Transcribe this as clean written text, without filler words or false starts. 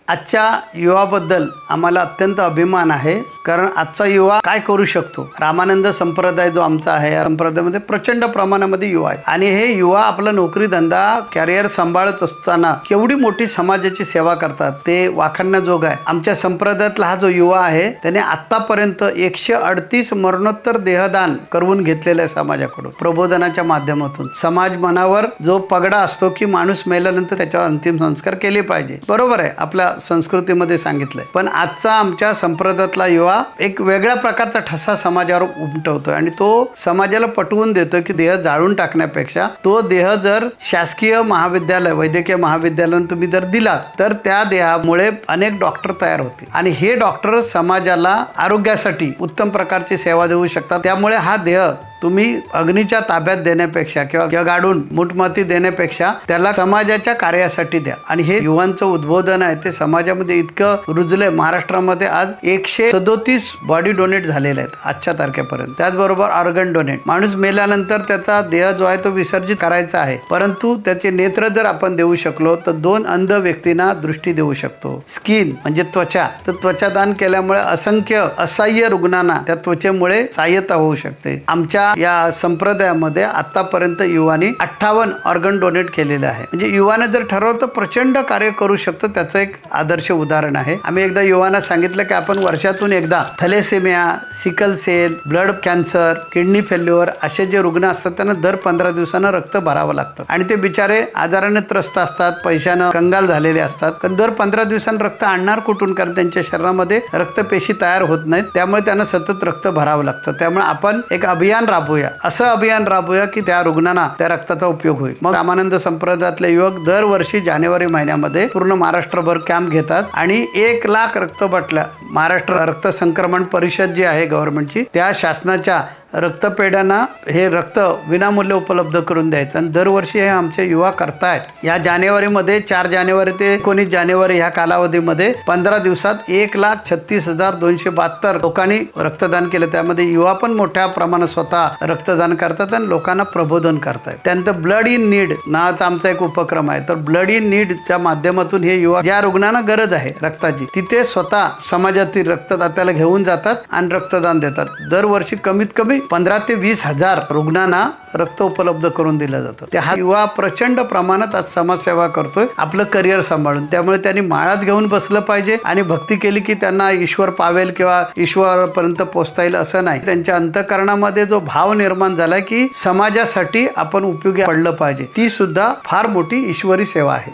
आजच्या युवाबद्दल आम्हाला अत्यंत अभिमान आहे, कारण आजचा युवा काय करू शकतो। रामानंद संप्रदाय जो आमचा आहे, या संप्रदायामध्ये प्रचंड प्रमाणामध्ये युवा आहे आणि हे युवा आपला नोकरी धंदा कॅरियर सांभाळत असताना केवढी मोठी समाजाची सेवा करतात ते वाखाणण्याजोग आहे। आमच्या संप्रदायातला हा जो युवा आहे त्याने आतापर्यंत 138 मरणोत्तर देहदान करून घेतलेला आहे समाजाकडून। प्रबोधनाच्या माध्यमातून समाज मनावर जो पगडा असतो की माणूस मेल्यानंतर त्याच्यावर अंतिम संस्कार केले पाहिजे, बरोबर आहे, आपल्या संस्कृतीमध्ये सांगितलंय। पण आजचा आमच्या संप्रदायातला युवा एक वेगळ्या प्रकारचा ठसा समाजावर उमटवतोय आणि तो समाजाला पटवून देतो की देह जाळून टाकण्यापेक्षा तो देह जर शासकीय महाविद्यालय वैद्यकीय महाविद्यालयात तुम्ही जर दिलात तर त्या देहामुळे अनेक डॉक्टर तयार होतील आणि हे डॉक्टर समाजाला आरोग्यासाठी उत्तम प्रकारची सेवा देऊ शकतात। त्यामुळे हा देह तुम्ही अग्नीच्या ताब्यात देण्यापेक्षा किंवा गाडून मुठमाती देण्यापेक्षा त्याला समाजाच्या कार्यासाठी द्या। आणि हे युवांचं उद्बोधन आहे ते समाजामध्ये इतकं रुजलंय। महाराष्ट्रामध्ये आज 137 बॉडी डोनेट झालेले आहेत आजच्या तारखेपर्यंत। त्याचबरोबर ऑर्गन डोनेट, माणूस मेल्यानंतर त्याचा देह जो आहे तो विसर्जित करायचा आहे, परंतु त्याचे नेत्र जर आपण देऊ शकलो तर 2 अंध व्यक्तींना दृष्टी देऊ शकतो। स्किन म्हणजे त्वचा, तर त्वचादान केल्यामुळे असंख्य असहाय्य रुग्णांना त्या त्वचेमुळे सहाय्यता होऊ शकते। आमच्या या संप्रदायामध्ये आतापर्यंत युवानी 58 ऑर्गन डोनेट केलेले आहे। म्हणजे युवाने जर ठरवलं तर प्रचंड कार्य करू शकतो, त्याचं एक आदर्श उदाहरण आहे। आम्ही एकदा युवांना सांगितलं की आपण वर्षातून एकदा thalassemia, sickle cell, blood cancer, kidney failure असे जे रुग्ण असतात त्यांना दर 15 दिवसांना रक्त भरावं लागतं आणि ते बिचारे आजाराने त्रस्त असतात, पैशानं कंगाल झालेले असतात, पण दर 15 दिवसांनी रक्त आणणार कुठून, कारण त्यांच्या शरीरामध्ये रक्तपेशी तयार होत नाहीत, त्यामुळे त्यांना सतत रक्त भरावं लागतं। त्यामुळे आपण एक अभियान राबवूया, असं अभियान राबवूया की त्या रुग्णांना त्या रक्ताचा उपयोग होईल। मग रामानंद संप्रदायातले युवक दरवर्षी जानेवारी महिन्यामध्ये पूर्ण महाराष्ट्रभर कॅम्प घेतात आणि 1 लाख रक्तबाटल्या महाराष्ट्र रक्त संक्रमण परिषद जी आहे गव्हर्नमेंटची, त्या शासनाच्या रक्तपेढ्यांना हे रक्त विनामूल्य उपलब्ध करून द्यायचं आणि दरवर्षी हे आमचे युवा करतायत। या जानेवारीमध्ये 4 जानेवारी ते 19 जानेवारी ह्या कालावधीमध्ये 15 दिवसात 1,36,272 लोकांनी रक्तदान केलं। त्यामध्ये युवा पण मोठ्या प्रमाणात स्वतः रक्तदान करतात आणि लोकांना प्रबोधन करतायत। त्यानंतर ब्लड इन नीड नावाचा आमचा एक उपक्रम आहे, तर ब्लड इन नीडच्या माध्यमातून हे युवा ज्या रुग्णांना गरज आहे रक्ताची तिथे स्वतः समाजातील रक्तदात्याला घेऊन जातात आणि रक्तदान देतात। दरवर्षी कमीत कमी 15 ते 20 हजार रुग्णांना रक्त उपलब्ध करून दिलं जातं। ते हा युवा प्रचंड प्रमाणात आज समाजसेवा करतोय आपलं करिअर सांभाळून। त्यामुळे त्यांनी माळाच घेऊन बसलं पाहिजे आणि भक्ती केली की त्यांना ईश्वर पावेल किंवा ईश्वरापर्यंत पोहोचता येईल असं नाही। त्यांच्या अंतःकरणामध्ये जो भाव निर्माण झाला की समाजासाठी आपण उपयोगी पडलं पाहिजे, ती सुद्धा फार मोठी ईश्वरी सेवा आहे।